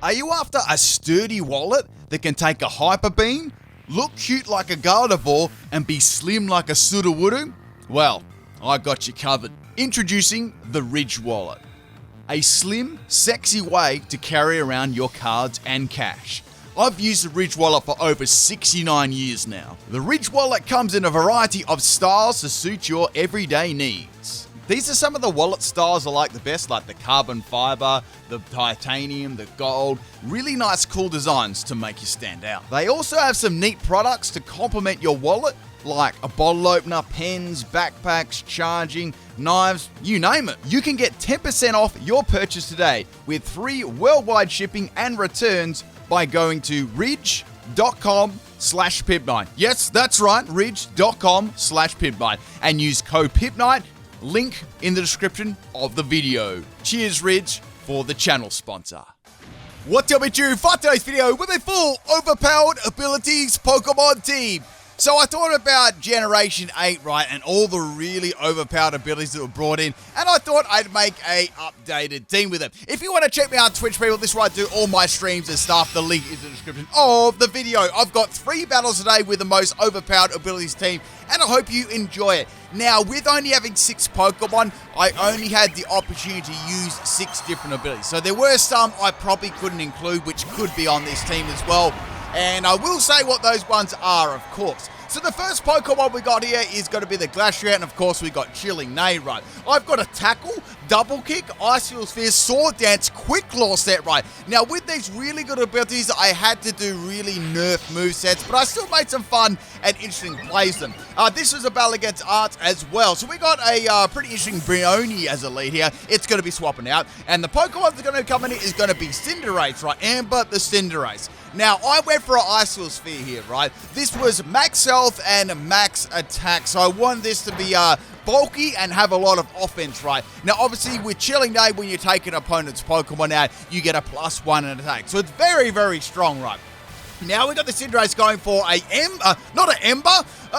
Are you after a sturdy wallet that can take a hyper beam, look cute like a Gardevoir, and be slim like a Sudowoodo? Well, I got you covered. Introducing the Ridge Wallet. A slim, sexy way to carry around your cards and cash. I've used the Ridge Wallet for over 69 years now. The Ridge Wallet comes in a variety of styles to suit your everyday needs. These are some of the wallet styles I like the best, like the carbon fiber, the titanium, the gold. Really nice, cool designs to make you stand out. They also have some neat products to complement your wallet, like a bottle opener, pens, backpacks, charging, knives, you name it. You can get 10% off your purchase today with free worldwide shipping and returns by going to ridge.com/PIMPNITE. Yes, that's right, ridge.com/PIMPNITE, and use code PIMPNITE, link in the description of the video. Cheers, Ridge, for the channel sponsor. What's up, it's you for today's video with a full overpowered abilities Pokemon team. So I thought about Generation 8, right, and all the really overpowered abilities that were brought in, and I thought I'd make a updated team with them. If you want to check me out on Twitch, people, this is where I do all my streams and stuff. The link is in the description of the video. I've got 3 battles today with the most overpowered abilities team, and I hope you enjoy it. Now, with only having 6 Pokemon, I only had the opportunity to use 6 different abilities. So there were some I probably couldn't include, which could be on this team as well. And I will say what those ones are, of course. So the first Pokemon we got here is going to be the Glacier, and of course we got Chilling Neigh, right? I've got a Tackle, Double Kick, Ice Sphere, Sword Dance, Quick Claw set, right? Now with these really good abilities, I had to do really nerf movesets, but I still made some fun and interesting plays them. This was a battle against Arts as well. So we got a pretty interesting Brioni as a lead here. It's going to be swapping out, and the Pokemon that's going to come in here is going to be Cinderace, right? Amber the Cinderace. Now, I went for an Ice Sphere here, right? This was max health and max attack, so I wanted this to be bulky and have a lot of offense, right? Now, obviously, with Chilling Neigh, when you take an opponent's Pokemon out, you get a +1 in attack. So it's very, very strong, right? Now we got the Cinderace going for an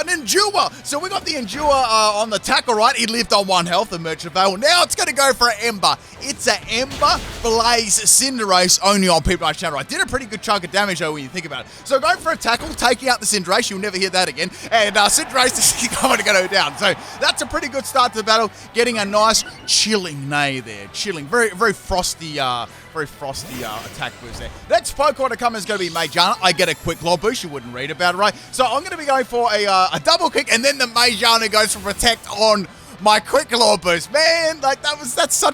Endure. So we got the Endure on the tackle, right? He lived on 1 health, the Merchant Vale. Now it's going to go for an Ember. It's an Ember Blaze Cinderace only on PIMPNITE channel. I did a pretty good chunk of damage though when you think about it. So going for a tackle, taking out the Cinderace. You'll never hear that again. And Cinderace is going to go down. So that's a pretty good start to the battle. Getting a nice Chilling Neigh there. Chilling. Very, very frosty attack boost there. Next Pokemon to come is going to be Magearna. I get a Quick Claw boost. You wouldn't read about it, right? So I'm going to be going for a Double Kick, and then the Magearna goes for Protect on my Quick Claw boost. Man, like that's so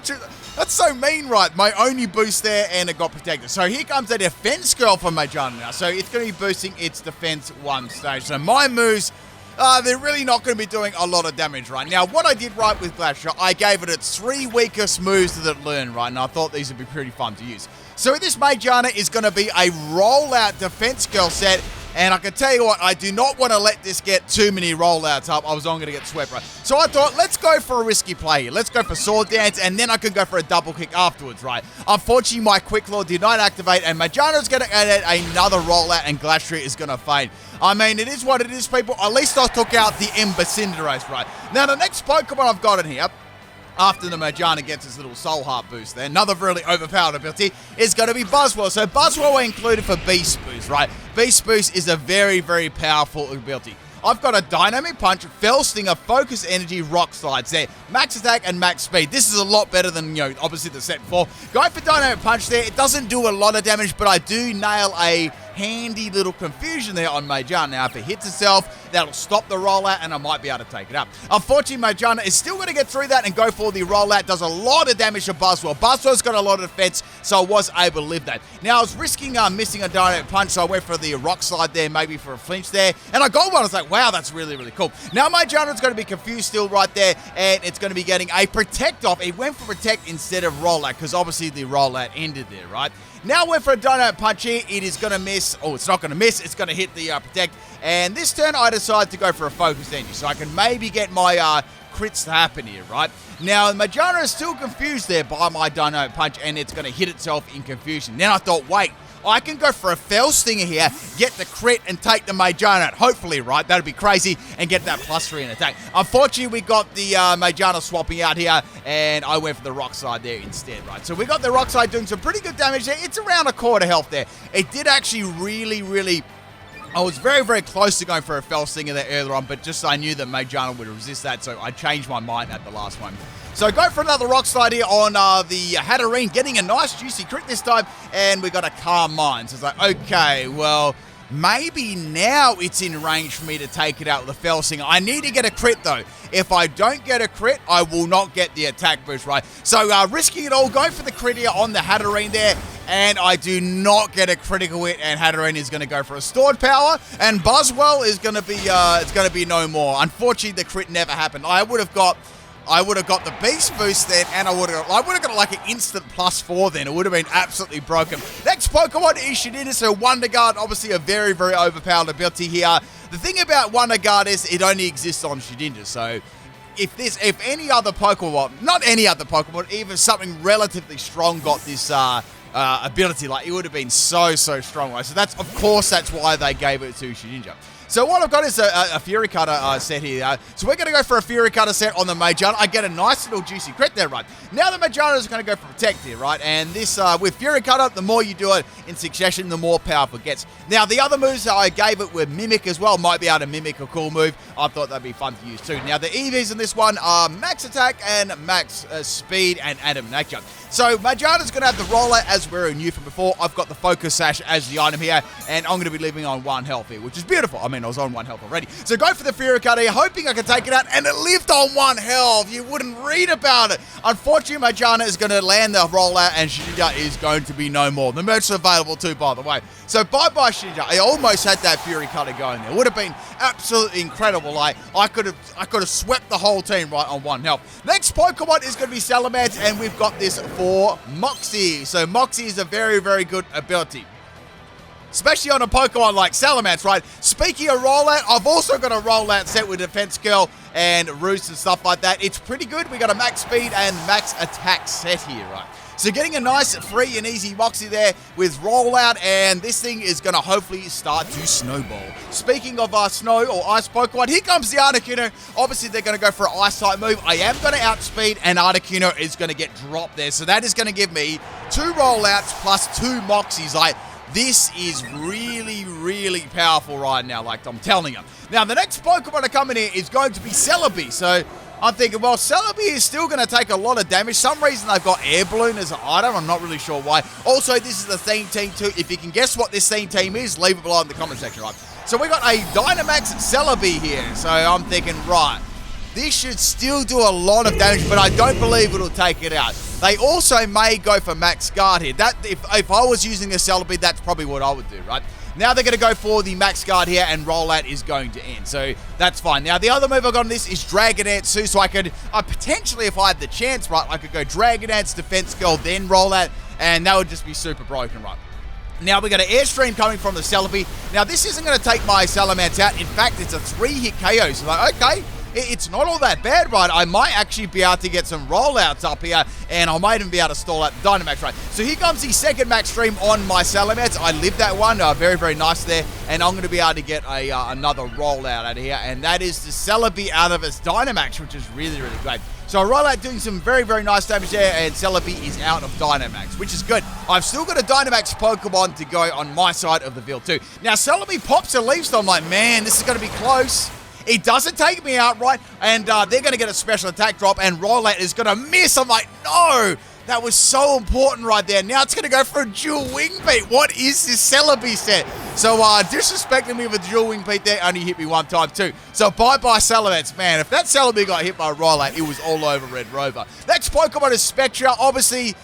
mean, right? My only boost there, and it got protected. So here comes a Defense Girl from Magearna now. So it's going to be boosting its defense 1 stage. So my moves, they're really not going to be doing a lot of damage right now. What I did right with Glacier, I gave it its 3 weakest moves that it learned, right? And I thought these would be pretty fun to use. So this Magearna is going to be a rollout Defense Girl set. And I can tell you what, I do not want to let this get too many rollouts up. I was only going to get swept, right? So I thought, let's go for a risky play here. Let's go for Sword Dance, and then I could go for a Double Kick afterwards, right? Unfortunately, my Quick Claw did not activate, and Magearna's going to add another rollout, and Glacier is going to faint. I mean, it is what it is, people. At least I took out the Ember Cinderace, right? Now, the next Pokemon I've got in here, after the Magearna gets his little Soul Heart boost there, another really overpowered ability is going to be Buzzwole. So Buzzwole I included for Beast Boost, right? Beast Boost is a very, very powerful ability. I've got a Dynamic Punch, Fell Stinger, Focus Energy, Rock Slides there. Max attack and max speed. This is a lot better than, you know, obviously the set before. Going for Dynamic Punch there. It doesn't do a lot of damage, but I do nail a handy little confusion there on Magearna. Now, if it hits itself, that'll stop the rollout, and I might be able to take it up. Unfortunately, Magearna is still going to get through that and go for the rollout. Does a lot of damage to Buzzwole. Buzzwole's got a lot of defense, so I was able to live that. Now, I was risking missing a Dynamic Punch, so I went for the Rock Slide there, maybe for a flinch there, and I got one. I was like, wow, that's really, really cool. Now, Magearna's going to be confused still right there, and it's going to be getting a Protect off. It went for Protect instead of rollout, because obviously the rollout ended there, right? Now went for a Dynamic Punch here. It is going to miss. Oh, it's not going to miss. It's going to hit the Protect. And this turn, I decide to go for a Focus Energy, so I can maybe get my crits to happen here, right? Now, Magearna is still confused there by my Dynamic Punch, and it's going to hit itself in confusion. Then I thought, wait, I can go for a Fell Stinger here, get the crit, and take the Magearna out. Hopefully, right? That'd be crazy, and get that +3 in attack. Unfortunately, we got the Magearna swapping out here, and I went for the Rock Slide there instead, right? So we got the Rock Slide doing some pretty good damage there. It's around a quarter health there. It did actually really... I was very, very close to going for a Fell Stinger there earlier on, but just I knew that Magearna would resist that, so I changed my mind at the last one. So go for another Rock Slide here on the Hatterene, getting a nice juicy crit this time, and we got a Calm Mind. So it's like, okay, well, maybe now it's in range for me to take it out with a Fell Stinger. I need to get a crit, though. If I don't get a crit, I will not get the attack boost, right? So risking it all, going for the crit here on the Hatterene there, and I do not get a critical hit, and Hatterene is going to go for a stored power, and Buzzwell is going to be it's going to be no more. Unfortunately, the crit never happened. I would have got the beast boost then, and I would have got like an instant +4 then. It would have been absolutely broken. Next Pokemon is Shedinja, so Wonder Guard, obviously a very, very overpowered ability here. The thing about Wonder Guard is it only exists on Shedinja, so if any other Pokemon, not any other Pokemon, even something relatively strong got this ability, like, it would have been so strong, right? So that's why they gave it to Shedinja. So what I've got is a Fury Cutter set here. So we're going to go for a Fury Cutter set on the Magearna. I get a nice little juicy crit there, right? Now the Magearna is going to go for Protect here, right? And this, with Fury Cutter, the more you do it in succession, the more powerful it gets. Now, the other moves I gave it were Mimic as well. Might be able to mimic a cool move. I thought that'd be fun to use too. Now, the EVs in this one are Max Attack and Max Speed and Adam Nature. So Magearna's going to have the Roller, as we knew from before. I've got the Focus Sash as the item here, and I'm going to be leaving on 1 health here, which is beautiful. I mean, I was on 1 health already. So go for the Fury Cutter here, hoping I can take it out, and it lived on 1 health. You wouldn't read about it. Unfortunately, Magearna is going to land the rollout, and Shedinja is going to be no more. The merch is available too, by the way. So bye-bye, Shedinja. I almost had that Fury Cutter going there. Would have been absolutely incredible. Like, I could have swept the whole team right on 1 health. Next Pokemon is going to be Salamence, and we've got this for Moxie. So Moxie is a very, very good ability, especially on a Pokemon like Salamence, right? Speaking of rollout, I've also got a rollout set with Defense Girl and Roost and stuff like that. It's pretty good. We got a max speed and max attack set here, right? So getting a nice free and easy Moxie there with rollout, and this thing is going to hopefully start to snowball. Speaking of snow or ice Pokemon, here comes the Articuno. Obviously, they're going to go for an ice type move. I am going to outspeed, and Articuno is going to get dropped there. So that is going to give me 2 rollouts plus 2 Moxies. Like, this is really, really powerful right now, like I'm telling you. Now, the next Pokemon to come in here is going to be Celebi. So I'm thinking, well, Celebi is still going to take a lot of damage. Some reason they've got Air Balloon as an item. I'm not really sure why. Also, this is the theme team too. If you can guess what this theme team is, leave it below in the comment section, right? So we got a Dynamax Celebi here. So I'm thinking, right, this should still do a lot of damage, but I don't believe it'll take it out. They also may go for Max Guard here. That if I was using a Celebi, that's probably what I would do, right? Now they're going to go for the Max Guard here, and Rollout is going to end. So that's fine. Now, the other move I got on this is Dragon Dance too. So I could, potentially, if I had the chance, right, I could go Dragon Dance, Defense Girl, then Rollout, and that would just be super broken, right? Now, we got an Airstream coming from the Celebi. Now, this isn't going to take my Salamence out. In fact, it's a 3-hit KO. So, like, okay, it's not all that bad, right? I might actually be able to get some rollouts up here, and I might even be able to stall out the Dynamax, right? So here comes the second Max Stream on my Salamence. I lived that one, very, very nice there, and I'm going to be able to get another rollout out of here, and that is the Celebi out of its Dynamax, which is really, really great. So Rollout doing some very, very nice damage there, and Celebi is out of Dynamax, which is good. I've still got a Dynamax Pokemon to go on my side of the field too. Now, Celebi pops a leaf, so I'm like, man, this is going to be close. It doesn't take me out, right? And they're going to get a special attack drop, and Rollout is going to miss. I'm like, no! That was so important right there. Now it's going to go for a dual wing beat. What is this Celebi set? So disrespecting me with dual wing beat there only hit me one time too. So bye-bye Salamence. Man, if that Celebi got hit by Rollout, it was all over Red Rover. Next Pokemon is Spectra. Obviously,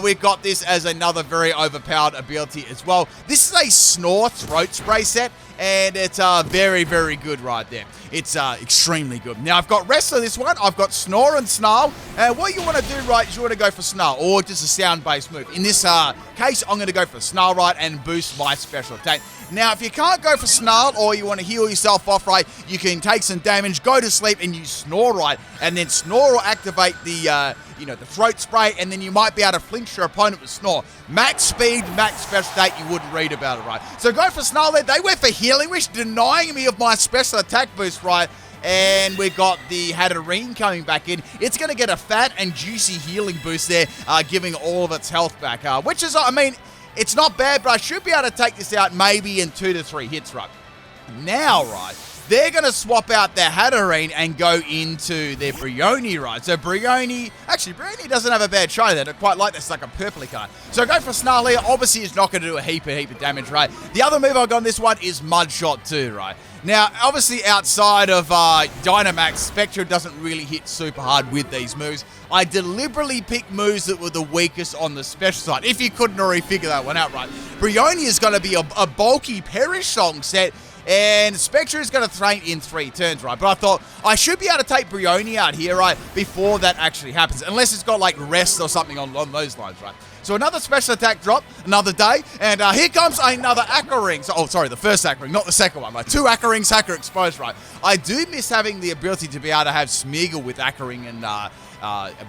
we've got this as another very overpowered ability as well. This is a Snore throat spray set, and it's very, very good right there. It's extremely good. Now, I've got rest of this one. I've got Snore and Snarl. And what you want to do, right, is you want to go for Snarl, or just a sound-based move. In this case, I'm going to go for Snarl, right, and boost my special attack. Now, if you can't go for Snarl or you want to heal yourself off, right, you can take some damage, go to sleep, and you snore, right, and then Snore will activate the, the throat spray, and then you might be able to flinch your opponent with Snore. Max speed, max special state, you wouldn't read about it, right? So go for Snarl there. They went for Healing Wish, denying me of my special attack boost, right? And we got the Hatterene coming back in. It's going to get a fat and juicy healing boost there, giving all of its health back, which is, it's not bad, but I should be able to take this out maybe in 2 to 3 hits, right? Now, right, they're going to swap out their Hatterene and go into their Brioni, right? So Brioni doesn't have a bad shiny there. I quite like this, like a purpley card. So go for Snarl here. Obviously, it's not going to do a heap of damage, right? The other move I got on this one is Mud Shot too, right? Now, obviously, outside of Dynamax, Spectra doesn't really hit super hard with these moves. I deliberately picked moves that were the weakest on the special side, if you couldn't already figure that one out, right? Brioni is going to be a bulky Perish Song set, and Spectra is going to train in 3 turns, right? But I thought I should be able to take Brioni out here, right, before that actually happens, unless it's got, like, rest or something on those lines, right? So another special attack drop, another day, and here comes another Aqua Ring. So, the first Aqua Ring, not the second one, right? 2 Aqua Rings, Hacker Exposed, right? I do miss having the ability to be able to have Smeargle with Aqua Ring and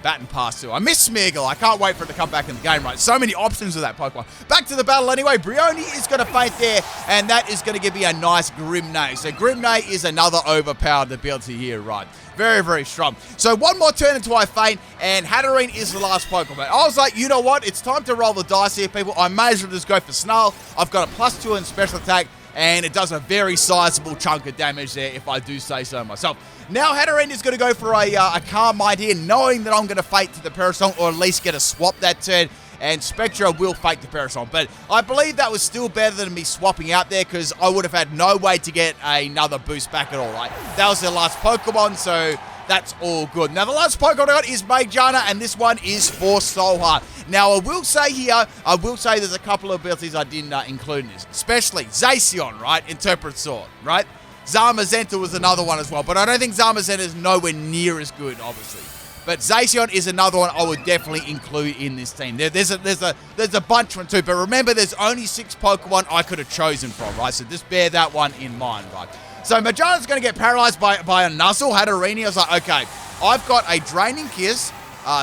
Baton Pass too. I miss Smeargle. I can't wait for it to come back in the game, right? So many options with that Pokemon. Back to the battle anyway. Brioni is going to faint there, and that is going to give me a nice Grimnay. So Grimnay is another overpowered ability here, right? Very, very strong. So one more turn until I faint, and Hatterene is the last Pokemon. I was like, you know what? It's time to roll the dice here, people. I may as well just go for Snarl. I've got a +2 in special attack, and it does a very sizable chunk of damage there, if I do say so myself. Now Hatterene is going to go for a Calm Mind here, knowing that I'm going to fate to the Parasong, or at least get a swap that turn, and Spectra will fate the Parasong. But I believe that was still better than me swapping out there, because I would have had no way to get another boost back at all, right? That was their last Pokemon, so that's all good. Now, the last Pokemon I got is Magearna, and this one is for Soul Heart. Now, I will say there's a couple of abilities I didn't include in this, especially Zacian, right? Interpret Sword, right? Zamazenta was another one as well, but I don't think Zamazenta is nowhere near as good, obviously. But Zacian is another one I would definitely include in this team. There's a bunch from too, but remember, there's only 6 Pokemon I could have chosen from, right? So just bear that one in mind, right? So Magearna's going to get paralyzed by a Nuzzle, Hatterene. I was like, okay, I've got a Draining Kiss,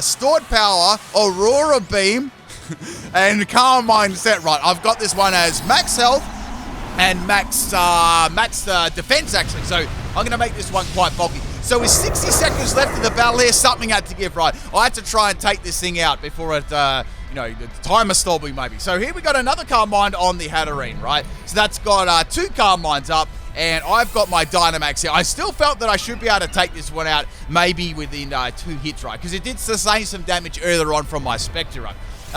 Stored Power, Aurora Beam, and Calm Mind set, right? I've got this one as max health and max defense, actually. So I'm going to make this one quite bulky. So with 60 seconds left in the battle here, something had to give, right? I had to try and take this thing out before it, the timer stalled me maybe. So here we got another Calm Mind on the Hatterene, right? So that's got 2 Calm Minds up, and I've got my Dynamax here. I still felt that I should be able to take this one out maybe within 2 hits, right? Because it did sustain some damage earlier on from my Spectre run.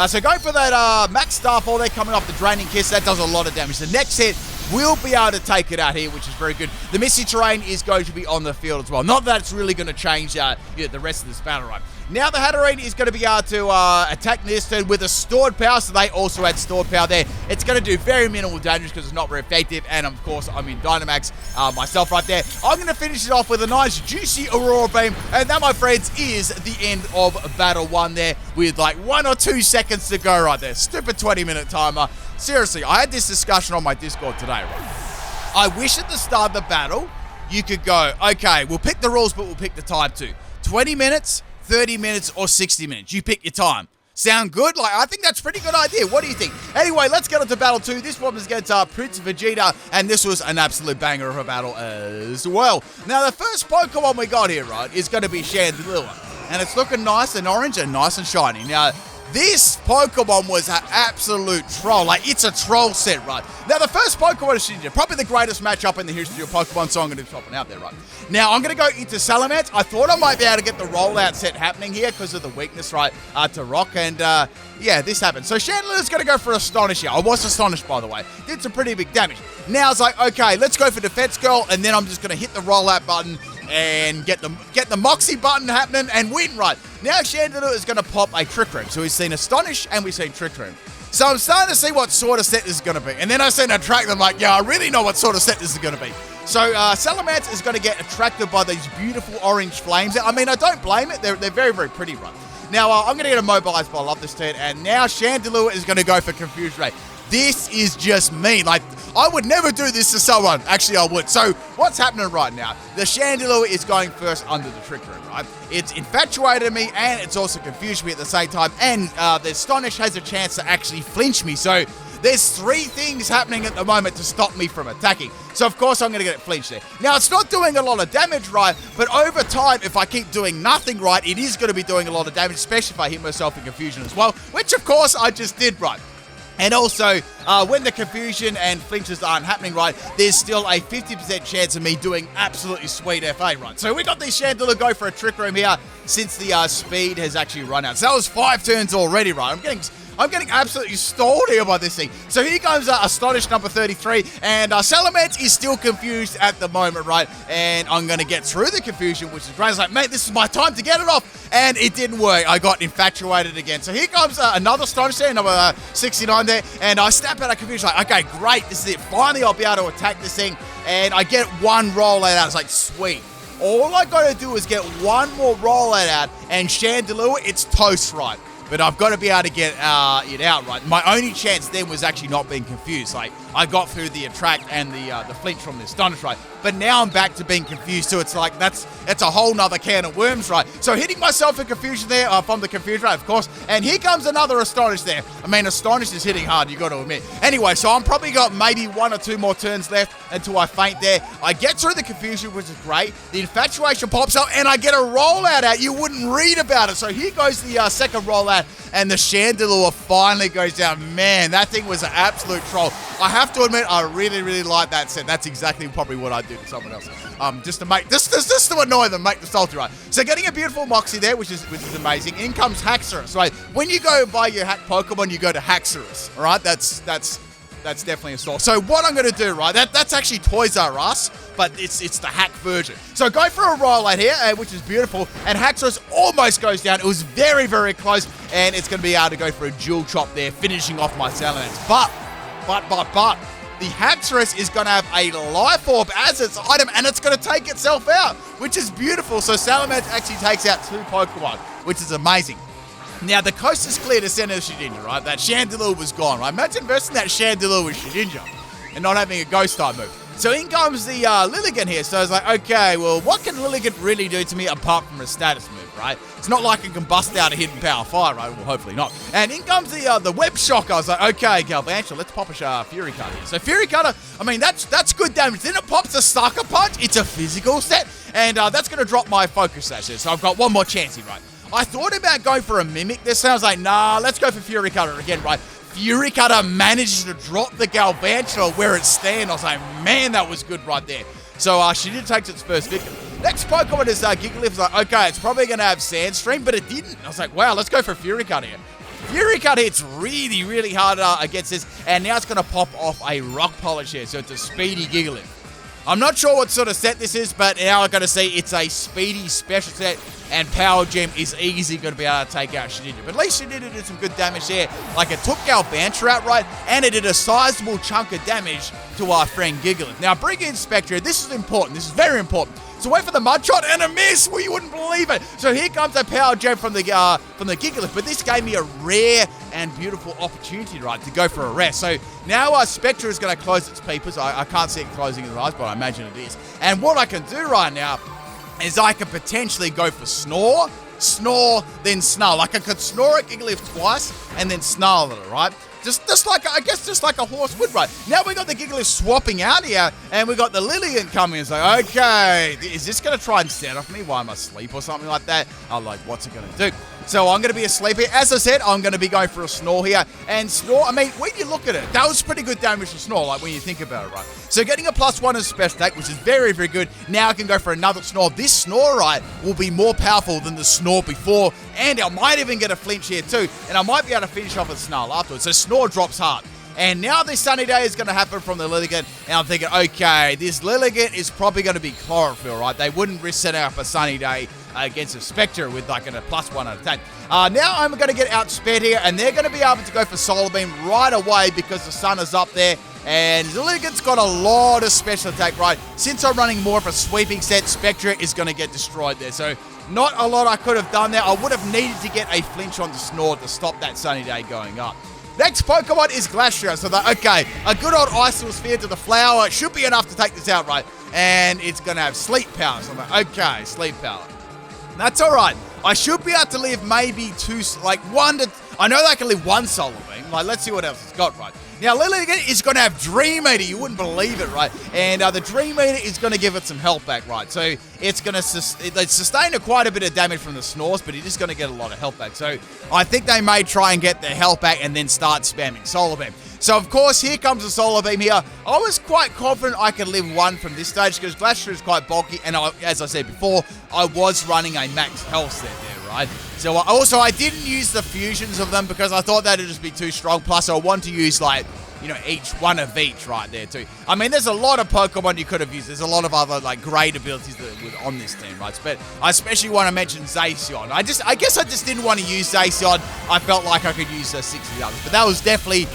So go for that Max Starfall there coming off the Draining Kiss. That does a lot of damage. The next hit will be able to take it out here, which is very good. The Misty Terrain is going to be on the field as well. Not that it's really going to change the rest of this battle, right? Now the Hatterene is going to be able to attack this turn with a Stored Power, so they also had Stored Power there. It's going to do very minimal damage because it's not very effective, and of course, I'm in Dynamax myself right there. I'm going to finish it off with a nice, juicy Aurora Beam, and that, my friends, is the end of Battle 1 there, with like 1 or 2 seconds to go right there. Stupid 20-minute timer. Seriously, I had this discussion on my Discord today, right? I wish at the start of the battle, you could go, okay, we'll pick the rules, but we'll pick the time too. 20 minutes, 30 minutes, or 60 minutes. You pick your time. Sound good? Like, I think that's a pretty good idea. What do you think? Anyway, let's get on to Battle 2. This one was against Prince Vegeta, and this was an absolute banger of a battle as well. Now, the first Pokemon we got here, right, is going to be Chandelure. And it's looking nice and orange and nice and shiny. Now, this Pokemon was an absolute troll. Like, it's a troll set, right? Now, the first Pokemon is Shinja. Probably the greatest matchup in the history of Pokemon, so I'm going to drop it out there, right? Now, I'm going to go into Salamence. I thought I might be able to get the rollout set happening here because of the weakness, right, to Rock. And, yeah, this happened. So, Chandelure's going to go for Astonish here. I was astonished, by the way. Did some pretty big damage. Now, it's like, okay, let's go for Defense Girl, and then I'm just going to hit the rollout button and get the Moxie button happening and win, right? Now Chandelure is going to pop a Trick Room. So we've seen Astonish and we've seen Trick Room. So I'm starting to see what sort of set this is going to be. And then I seen Attract them like, yeah, I really know what sort of set this is going to be. So Salamence is going to get attracted by these beautiful orange flames. I mean, I don't blame it. They're very, very pretty, right? Now, I'm going to get a Mobilize Ball off this turn, and now Chandelure is going to go for Confuse Ray. This is just mean. Like, I would never do this to someone. Actually, I would. So, what's happening right now? The Chandelure is going first under the Trick Room, right? It's infatuated me, and it's also confused me at the same time. And the Astonish has a chance to actually flinch me. So, there's 3 things happening at the moment to stop me from attacking. So, of course, I'm going to get it flinched there. Now, it's not doing a lot of damage, right? But over time, if I keep doing nothing right, it is going to be doing a lot of damage, especially if I hit myself in confusion as well, which, of course, I just did right. And also, when the confusion and flinches aren't happening right, there's still a 50% chance of me doing absolutely sweet FA, right? So we got the Chandelure go for a Trick Room here since the speed has actually run out. So that was 5 turns already, right? I'm getting absolutely stalled here by this thing. So here comes Astonish number 33, and Salamence is still confused at the moment, right? And I'm going to get through the confusion, which is great. I was like, mate, this is my time to get it off. And it didn't work. I got infatuated again. So here comes another Astonish there, number 69 there, and I snap out of confusion, like, okay, great, this is it. Finally, I'll be able to attack this thing, and I get one rollout out. It's like, sweet. All I got to do is get one more rollout out, and Chandelure, it's toast, right? But I've got to be able to get it out, right? My only chance then was actually not being confused. Like, I got through the attract and the flinch from the Astonish, right? But now I'm back to being confused, so it's like, that's a whole nother can of worms, right? So hitting myself in confusion there, from the confusion, right, of course. And here comes another Astonish there. I mean, Astonish is hitting hard, you got to admit. Anyway, so I'm probably got maybe 1 or 2 more turns left until I faint there. I get through the confusion, which is great. The infatuation pops up, and I get a rollout out. You wouldn't read about it. So here goes the second rollout, and the Chandelure finally goes down. Man, that thing was an absolute troll. I have to admit, I really, really like that set. That's exactly probably what I'd do to someone else. Just to annoy them, make the salty, right? So getting a beautiful Moxie there, which is amazing. In comes Haxorus, right? When you go buy your hack Pokemon, you go to Haxorus, all right? That's definitely a store. So what I'm going to do, right, that's actually Toys R Us, but it's the hack version. So go for a rollout here, which is beautiful, and Haxorus almost goes down. It was very, very close, and it's going to be able to go for a dual chop there, finishing off my Salamence. But, the Haxorus is going to have a Life Orb as its item, and it's going to take itself out, which is beautiful. So Salamence actually takes out 2 Pokemon, which is amazing. Now, the coast is clear to center Shedinja, right? That Chandelure was gone, right? Imagine versing that Chandelure with Shedinja and not having a ghost type move. So in comes the Lilligant here. So I was like, okay, well, what can Lilligant really do to me apart from a status move, right? It's not like it can bust out a hidden power fire, right? Well, hopefully not. And in comes the Web Shock. I was like, okay, Galvantula, let's pop a Fury Cutter here. So Fury Cutter, I mean, that's good damage. Then it pops a Sucker Punch. It's a physical set, and that's going to drop my focus stats here. So I've got one more chance here, right? I thought about going for a Mimic this time. I was like, nah, let's go for Fury Cutter again, right? Fury Cutter manages to drop the Galvantula where it stands. I was like, man, that was good right there. So she did take its first victim. Next Pokemon is Gigalith. I was like, okay, it's probably going to have Sandstream, but it didn't. I was like, wow, let's go for Fury Cutter here. Fury Cutter hits really, really hard against this, and now it's going to pop off a Rock Polish here, so it's a speedy Gigalith. I'm not sure what sort of set this is, but now I'm going to see it's a speedy special set, and Power Gem is easy going to be able to take out Shedinja. But at least Shedinja did some good damage there. Like, it took Galvantula out, right? And it did a sizable chunk of damage to our friend Gigalith. Now, bring in Spectre. This is important. This is very important. So wait for the Mud Shot and a miss. Well, you wouldn't believe it. So here comes a Power Gem from the Gigalith. But this gave me a rare and beautiful opportunity, right, to go for a rest. So now Spectre is going to close its peepers. I can't see it closing its eyes, but I imagine it is. And what I can do right now is I could potentially go for Snore, then Snarl. Like, I could Snore at Gigalith twice and then Snarl at it, right? Just like, I guess, just like a horse would, right? Now we got the Gigalith swapping out here, and we got the Lilligant coming. It's like, okay, is this going to try and set off me while I'm asleep or something like that? I'm like, what's it going to do? So I'm going to be asleep here. As I said, I'm going to be going for a Snore here. And Snore, I mean, when you look at it, that was pretty good damage to Snore, like, when you think about it, right? So getting a +1 as special attack, which is very, very good. Now I can go for another Snore. This Snore, right, will be more powerful than the Snore before. And I might even get a flinch here too. And I might be able to finish off with Snarl afterwards. So Snore drops hard. And now this Sunny Day is going to happen from the Lilligant. And I'm thinking, okay, this Lilligant is probably going to be Chlorophyll, right? They wouldn't risk setting up a Sunny Day against a Spectre with like a +1 attack. Now I'm going to get outsped here, and they're going to be able to go for Solar Beam right away because the sun is up there. And Lilligant's got a lot of special attack, right? Since I'm running more of a sweeping set, Spectre is going to get destroyed there. So not a lot I could have done there. I would have needed to get a flinch on the Snore to stop that Sunny Day going up. Next Pokemon is Glastrier. So, okay, a good old Ice Sphere to the flower should be enough to take this out, right? And it's going to have Sleep Power. So, I'm like, okay, Sleep Power. That's all right. I should be able to live maybe two, like one to... I know that I can live one Solar Beam. Like, let's see what else it's got, right? Now, Lilligant is going to have Dream Eater. You wouldn't believe it, right? And the Dream Eater is going to give it some health back, right? So it's going to sustain quite a bit of damage from the Snores, but it is going to get a lot of health back. So I think they may try and get their health back and then start spamming Solar Beam. So, of course, here comes the Solar Beam here. I was quite confident I could live one from this stage because Glastrier is quite bulky. And as I said before, I was running a max health set there, right? So, also, I didn't use the fusions of them because I thought that would just be too strong. Plus, I want to use, like, you know, one of each right there too. I mean, there's a lot of Pokemon you could have used. There's a lot of other, like, great abilities that were on this team, right? But I especially want to mention Zacian. I guess I just didn't want to use Zacian. I felt like I could use 6 of the others. But that was definitely,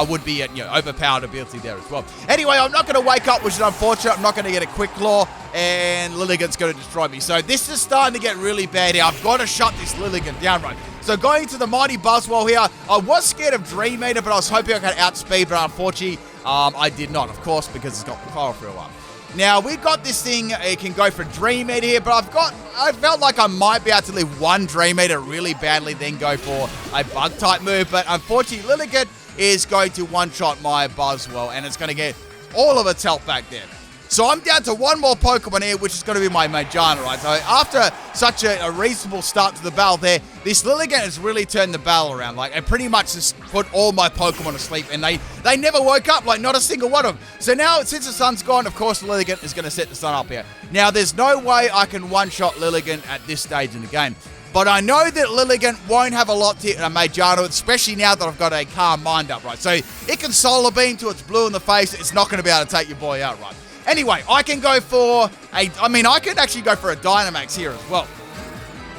would be a, you know, overpowered ability there as well. Anyway, I'm not going to wake up, which is unfortunate. I'm not going to get a Quick Claw. And Lilligant's going to destroy me. So this is starting to get really bad here. I've got to shut this Lilligant down, right? So going to the Mighty Buzzwole here, I was scared of Dream Eater, but I was hoping I could outspeed, but unfortunately, I did not, of course, because it's got the Chlorophyll up. Now, we've got this thing, it can go for Dream Eater here, but I felt like I might be able to live one Dream Eater really badly, then go for a Bug-type move, but unfortunately, Lilligant is going to one-shot my Buzzwole, and it's going to get all of its health back there. So I'm down to one more Pokemon here, which is going to be my Magearna, right? So after such a reasonable start to the battle there, this Lilligant has really turned the battle around. Like, I pretty much just put all my Pokemon to sleep, and they never woke up, like, not a single one of them. So now, since the sun's gone, of course, Lilligant is going to set the sun up here. Now, there's no way I can one-shot Lilligant at this stage in the game. But I know that Lilligant won't have a lot to hit Magearna, especially now that I've got a Calm Mind up, right? So it can Solar Beam till it's blue in the face. It's not going to be able to take your boy out, right? Anyway, I can go for I could actually go for a Dynamax here as well.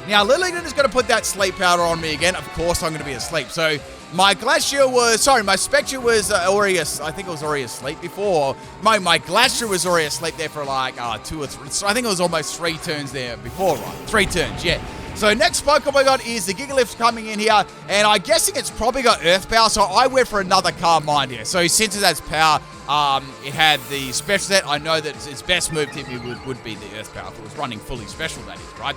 Now, Lilligant is going to put that Sleep Powder on me again. Of course, I'm going to be asleep. So, my Spectre was already, I think it was already asleep before. My Glastrier was already asleep there for like 2 or 3, so I think it was almost 3 turns there before, right? 3 turns, yeah. So next Pokemon I got is the Gigalith coming in here, and I'm guessing it's probably got Earth Power, so I went for another Calm Mind here. So since it has power, it had the special set. I know that its best move to hit me would be the Earth Power if it was running fully special, that is, right?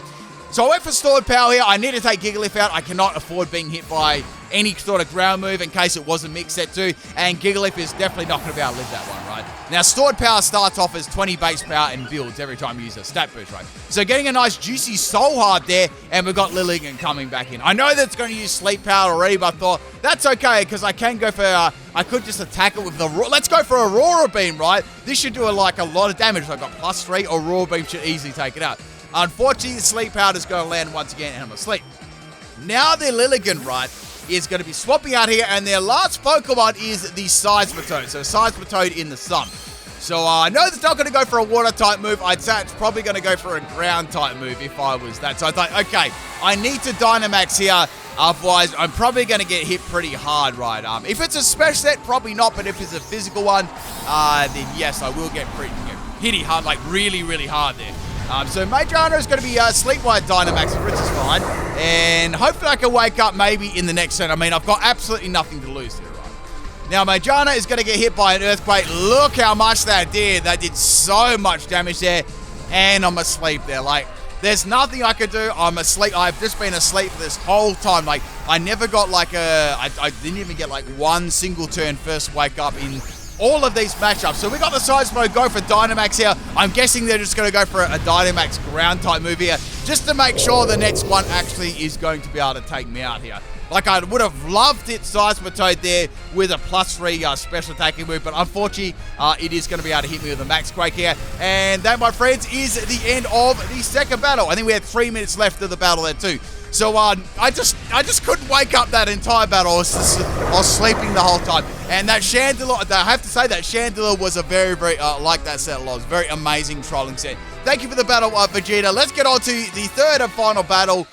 So I went for Stored Power here. I need to take Gigalith out. I cannot afford being hit by any sort of ground move in case it was a mix set too. And Gigalith is definitely not going to be able to live that one, right? Now, Stored Power starts off as 20 base power and builds every time you use a stat boost, right? So getting a nice juicy Soul Heart there, and we've got Lilligant coming back in. I know that it's going to use Sleep Power already, but I thought that's okay because I can go for, I could just attack it with the, let's go for Aurora Beam, right? This should do a lot of damage. I've got +3, Aurora Beam should easily take it out. Unfortunately, the Sleep Powder is going to land once again, and I'm asleep. Now their Lilligant, right, is going to be swapping out here, and their last Pokemon is the Seismitoad. So Seismitoad in the sun. So I know it's not going to go for a Water-type move. I'd say it's probably going to go for a Ground-type move if I was that. So I thought, okay, I need to Dynamax here. Otherwise, I'm probably going to get hit pretty hard, right? If it's a special set, probably not. But if it's a physical one, then yes, I will get pretty hitty hard, like really, really hard there. So Magearna is going to be sleep by Dynamax, which is fine. And hopefully I can wake up maybe in the next turn. I mean, I've got absolutely nothing to lose here, right? Now, Magearna is going to get hit by an Earthquake. Look how much that did. That did so much damage there. And I'm asleep there. Like, there's nothing I could do. I'm asleep. I've just been asleep for this whole time. Like, I never got like I didn't even get like one single turn first wake up in all of these matchups. So we got the Seismitoad go for Dynamax here. I'm guessing they're just going to go for a Dynamax ground type move here, just to make sure the next one actually is going to be able to take me out here. Like, I would have loved it, Seismitoad there with a +3 special attacking move, but unfortunately, it is going to be able to hit me with a Max Quake here. And that, my friends, is the end of the second battle. I think we had 3 minutes left of the battle there too. So I just couldn't wake up that entire battle. I was sleeping the whole time. And that Chandelure, I have to say that Chandelure was a very, like that set a lot. It was a very amazing trolling set. Thank you for the battle, Vegeta. Let's get on to the third and final battle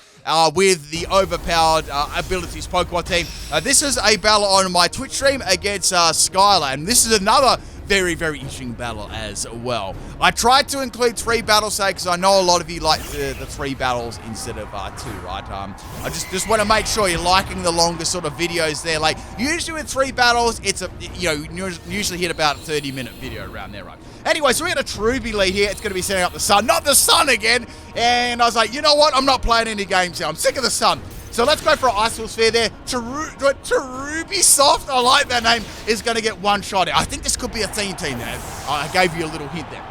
with the Overpowered Abilities Pokemon team. This is a battle on my Twitch stream against Skylar. And this is another very, very interesting battle as well. I tried to include 3 battles today because I know a lot of you like the 3 battles instead of 2, right? I just want to make sure you're liking the longer sort of videos there. Like, usually with 3 battles, it's usually hit about a 30-minute video around there, right? Anyway, so we got a Truby lead here. It's going to be setting up the sun. Not the sun again! And I was like, you know what? I'm not playing any games here. I'm sick of the sun. So let's go for an Ice Sphere there. Cherubi Soft, I like that name, is going to get 1 shot. I think this could be a team there. I gave you a little hint there.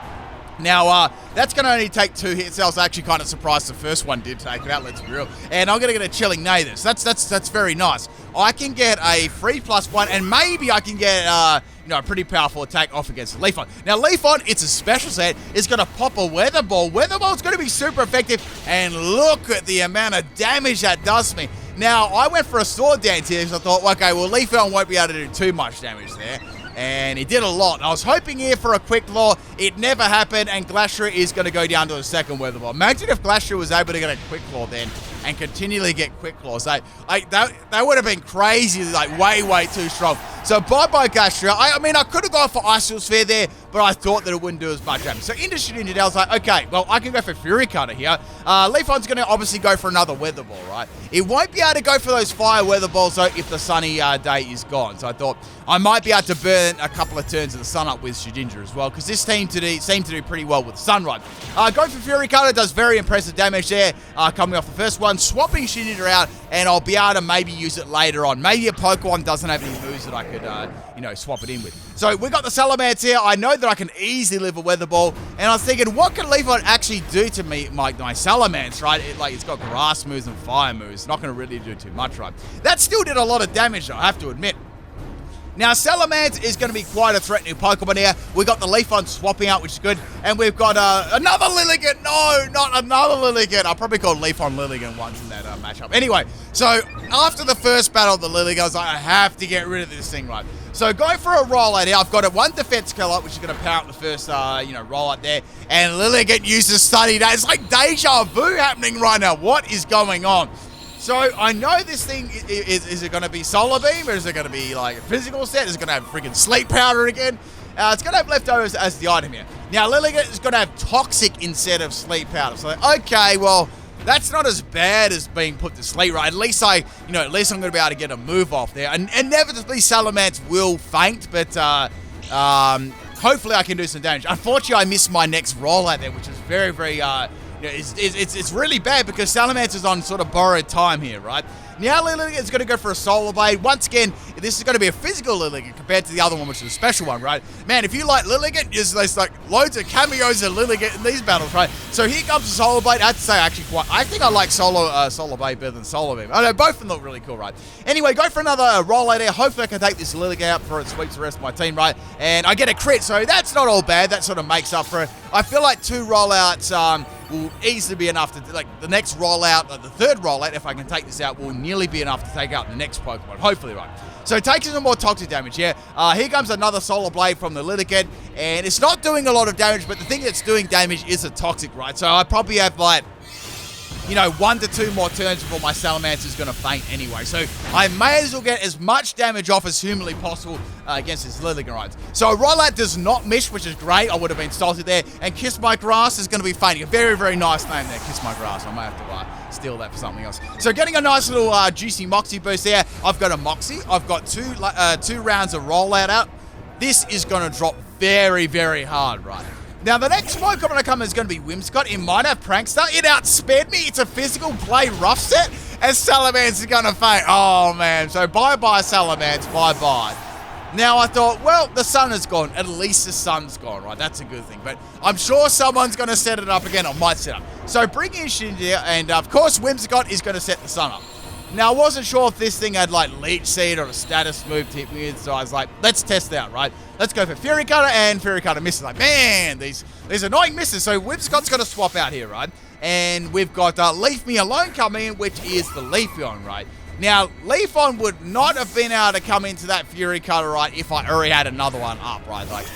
Now, that's going to only take 2 hits. I was actually kind of surprised the first one did take it out, let's be real. And I'm going to get a Chilling Neigh. So that's very nice. I can get a free +1, and maybe I can get, a pretty powerful attack off against Leafon. Now, Leafon, it's a special set. It's going to pop a Weather Ball. Weather Ball's going to be super effective, and look at the amount of damage that does to me. Now, I went for a Sword Dance here, so I thought, okay, well, Leafon won't be able to do too much damage there. And he did a lot. I was hoping here for a Quick Claw. It never happened, and Glacier is going to go down to a second Weather Ball. Imagine if Glacier was able to get a Quick Claw then and continually get Quick Claws. That would have been crazy, like way too strong. So bye-bye Glacier. I mean, I could have gone for Ice Sphere there, but I thought that it wouldn't do as much damage. So into Shedinja, I was like, okay, well, I can go for Fury Cutter here. Leafon's going to obviously go for another Weather Ball, right? It won't be able to go for those Fire Weather Balls, though, if the sunny day is gone. So I thought I might be able to burn a couple of turns of the sun up with Shedinja as well, because this team seemed to do pretty well with Sunrise. Going for Fury Cutter does very impressive damage there, coming off the first one. Swapping Shedinja out, and I'll be able to maybe use it later on. Maybe a Pokemon doesn't have any moves that I could, swap it in with. So we got the Salamence here. I know that I can easily live a Weather Ball, and I was thinking, what can Leafon actually do to me, my Salamence, right? It's got Grass moves and Fire moves. Not going to really do too much, right? That still did a lot of damage, though, I have to admit. Now, Salamence is going to be quite a threatening Pokemon here. We got the Leafon swapping out, which is good. And we've got another Lilligant. No, not another Lilligant. I probably called Leafon Lilligant once in that matchup. Anyway, so after the first battle of the Lilligant, I was like, I have to get rid of this thing, right? So going for a rollout here. I've got a 1 defense color, which is going to power up the first, rollout there. And Lilligant uses Study Day. It's like deja vu happening right now. What is going on? So I know this thing, is it going to be Solar Beam, or is it going to be like a physical set? Is it going to have freaking Sleep Powder again? It's going to have Leftovers as the item here. Now, Lilligant is going to have Toxic instead of Sleep Powder. So, okay, well, that's not as bad as being put to sleep, right? At least I'm going to be able to get a move off there. And inevitably, Salamence will faint, but hopefully I can do some damage. Unfortunately, I missed my next rollout there, which is very, very... it's really bad because Salamence is on sort of borrowed time here, right? Now Lilligant is going to go for a Solar Blade. Once again, this is going to be a physical Lilligant compared to the other one, which is a special one, right? Man, if you like Lilligant, there's like loads of cameos of Lilligant in these battles, right? So here comes the Solar Blade. I have to say, I think I like Solar Blade better than Solar Beam. I know, both of them look really cool, right? Anyway, go for another rollout there. Hopefully I can take this Lilligant out before it sweeps the rest of my team, right? And I get a crit, so that's not all bad. That sort of makes up for it. I feel like 2 rollouts will easily be enough to, like, the next rollout, the third rollout, if I can take this out, will nearly be enough to take out the next Pokemon. Hopefully, right? So taking some more toxic damage here. Here comes another Solar Blade from the Lilligant, and it's not doing a lot of damage, but the thing that's doing damage is a toxic, right? So I probably have, like, 1 to 2 more turns before my Salamence is going to faint anyway. So I may as well get as much damage off as humanly possible against this Lilligant, right? So a rollout does not miss, which is great. I would have been salted there. And Kiss My Grass is going to be fainting. A very, very nice name there, Kiss My Grass. I might have to steal that for something else. So getting a nice little juicy Moxie boost there. I've got a Moxie. I've got 2 rounds of rollout out. This is going to drop very, very hard, right? Now, the next Pokemon to come is going to be Whimsicott. It might have Prankster. It outsped me. It's a physical play rough set, and Salamence is going to faint. Oh, man. So, bye-bye, Salamence. Bye-bye. Now, I thought, well, the sun is gone. At least the sun's gone, right? That's a good thing. But I'm sure someone's going to set it up again, or might set up. So, bring in Shedinja, and, of course, Whimsicott is going to set the sun up. Now, I wasn't sure if this thing had, like, Leech Seed or a status move to hit me with, so I was like, let's test it out, right? Let's go for Fury Cutter, and Fury Cutter misses. Like, man, these annoying misses. So, Whimsicott's got to swap out here, right? And we've got Leaf Me Alone coming in, which is the Leafeon, right? Now, Leafeon would not have been able to come into that Fury Cutter, right, if I already had another one up, right? Like,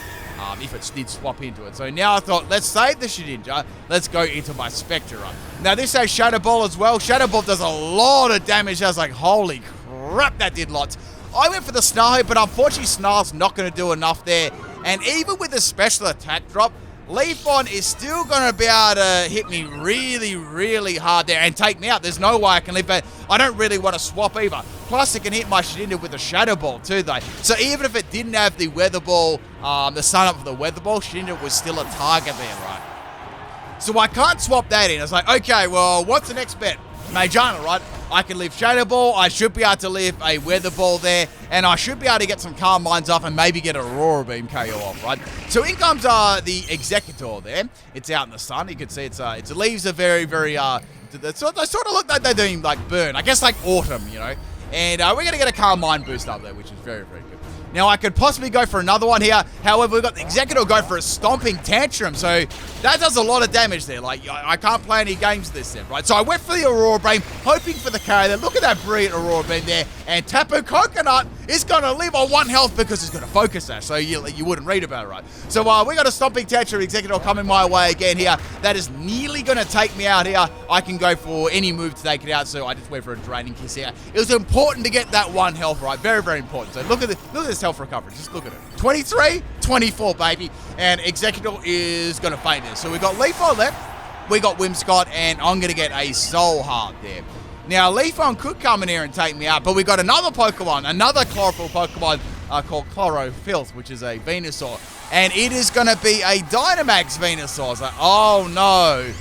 if it did swap into it. So now I thought, let's save the Shedinja. Let's go into my Spectre. Now this has Shadow Ball as well. Shadow Ball does a lot of damage. I was like, holy crap, that did lots. I went for the Snarl, but unfortunately Snarl's not going to do enough there. And even with the special attack drop, Leafon is still going to be able to hit me really, really hard there and take me out. There's no way I can live, but I don't really want to swap either. Plus, it can hit my Shedinja with a Shadow Ball too, though. So even if it didn't have the Weather Ball, the sun up for the Weather Ball, Shedinja was still a target there, right? So I can't swap that in. I was like, okay, well, what's the next bet? Majana, right? I can live Shadow Ball, I should be able to live a Weather Ball there, and I should be able to get some Calm Minds off and maybe get a Aurora Beam KO off, right? So in comes the Executor there. It's out in the sun. You can see its leaves are very, very, they sort of look like they're doing like burn. I guess like autumn, you know? And we're going to get a Calm Mind boost up there, which is very, very good. Now, I could possibly go for another one here. However, we've got the Executor go for a Stomping Tantrum. So that does a lot of damage there. Like, I can't play any games this set, right? So I went for the Aurora Beam, hoping for the carry there. Look at that brilliant Aurora Beam there. And Tapu Coconut is going to live on 1 health because it's going to focus that. So you wouldn't read about it, right? So we got a Stomping Tantrum Executor coming my way again here. That is nearly going to take me out here. I can go for any move to take it out. So I just went for a Draining Kiss here. It was important to get that 1 health, right? Very, very important. So look at this health recovery. Just look at it. 23, 24, baby. And Executor is going to faint this. So we got Leafon left. We got Whimsicott, and I'm going to get a Soul Heart there. Now, Leafon could come in here and take me out, but we got another Pokemon, another Chlorophyll Pokemon called Chlorophyll, which is a Venusaur. And it is going to be a Dynamax Venusaur. I was like, oh no.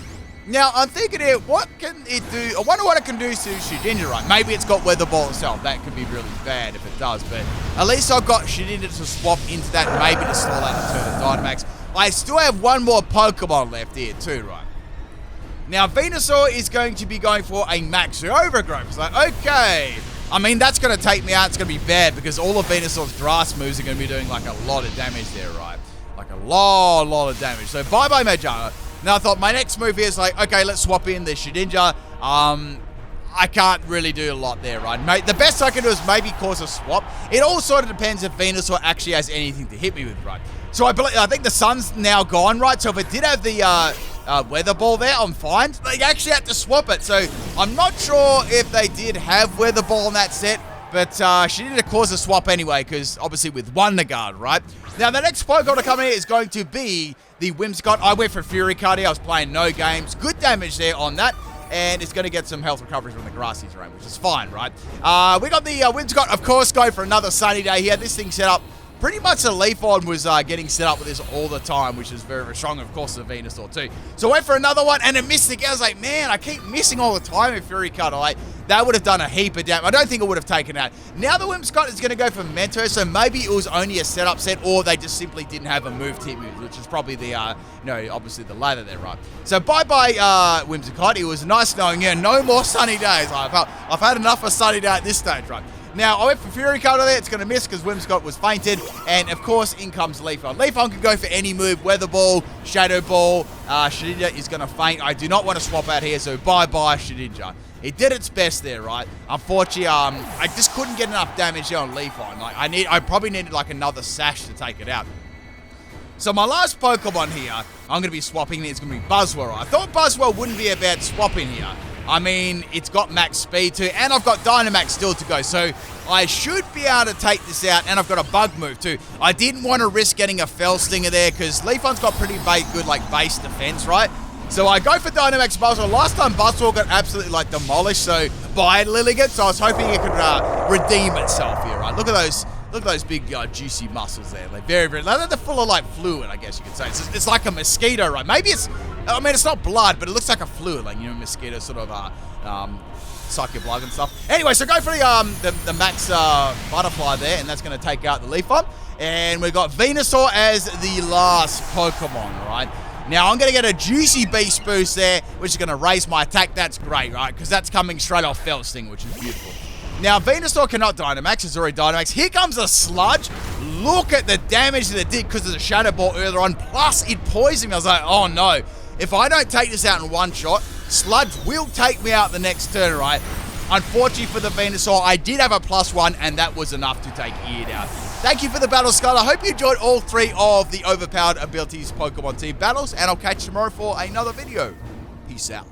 Now, I'm thinking here, what can it do? I wonder what it can do to Shedinja, right? Maybe it's got Weather Ball itself. That could be really bad if it does, but at least I've got Shedinja to swap into that, maybe to stall that and turn to Dynamax. I still have 1 more Pokemon left here too, right? Now, Venusaur is going to be going for a Max Overgrowth. It's like, okay. I mean, that's going to take me out. It's going to be bad because all of Venusaur's grass moves are going to be doing like a lot of damage there, right? Like a lot of damage. So, bye-bye, Majana. Now, I thought my next move here is like, okay, let's swap in the Shedinja. I can't really do a lot there, right? Mate, the best I can do is maybe cause a swap. It all sort of depends if Venusaur actually has anything to hit me with, right? So I think the sun's now gone, right? So if it did have the Weather Ball there, I'm fine. They actually had to swap it. So I'm not sure if they did have Weather Ball in that set, but she did cause a swap anyway, because obviously with 1 Nagard, right? Now, the next Pokemon to come in is going to be the Whimsicott. I went for Fury Card here. I was playing no games. Good damage there on that. And it's going to get some health recovery from the grassy terrain, which is fine, right? We got the Whimsicott, of course, going for another sunny day here. This thing set up pretty much the Leafon was getting set up with this all the time, which is very, very strong. Of course, the Venusaur too. So I went for another one, and it missed again. I was like, man, I keep missing all the time with Fury Cutter. Like, that would have done a heap of damage. I don't think it would have taken out. Now the Whimsicott is going to go for Mentor, so maybe it was only a setup set, or they just simply didn't have a move to hit me, which is probably the, obviously the latter there, right? So bye-bye, Whimsicott. It was nice knowing you. No more sunny days. I've had enough of sunny day at this stage, right? Now, I went for Fury Cutter there. It's going to miss because Whimsicott was fainted. And, of course, in comes Leafon. Leafon can go for any move. Weather Ball, Shadow Ball. Shedinja is going to faint. I do not want to swap out here, so bye-bye, Shedinja. It did its best there, right? Unfortunately, I just couldn't get enough damage here on Leafon. Like, I probably needed, like, another Sash to take it out. So my last Pokemon here, I'm going to be swapping. It's going to be Buzzwell. I thought Buzzwell wouldn't be a bad swap in here. I mean, it's got max speed too, and I've got Dynamax still to go, so I should be able to take this out, and I've got a Bug move too. I didn't want to risk getting a Fell Stinger there, because Leafon's got pretty good, like, base defense, right? So I go for Dynamax Buzzwell. Last time Buzzwell got absolutely, like, demolished, so by Lilligant, so I was hoping it could redeem itself here, right? Look at those big, juicy muscles there. Like, very, very, they're full of, like, fluid, I guess you could say. It's like a mosquito, right? Maybe it's, I mean, it's not blood, but it looks like a fluid. Like, you know, mosquitoes sort of, suck your blood and stuff. Anyway, so go for the max butterfly there, and that's going to take out the Leafon. And we've got Venusaur as the last Pokemon, right? Now, I'm going to get a juicy beast boost there, which is going to raise my attack. That's great, right? Because that's coming straight off Fell Sting, which is beautiful. Now, Venusaur cannot Dynamax. It's already Dynamax. Here comes a Sludge. Look at the damage that it did because of the Shadow Ball earlier on. Plus, it poisoned me. I was like, oh, no. If I don't take this out in one shot, Sludge will take me out the next turn, right? Unfortunately for the Venusaur, I did have a +1, and that was enough to take it out. Thank you for the battle, Skull. I hope you enjoyed all 3 of the Overpowered Abilities Pokemon Team battles, and I'll catch you tomorrow for another video. Peace out.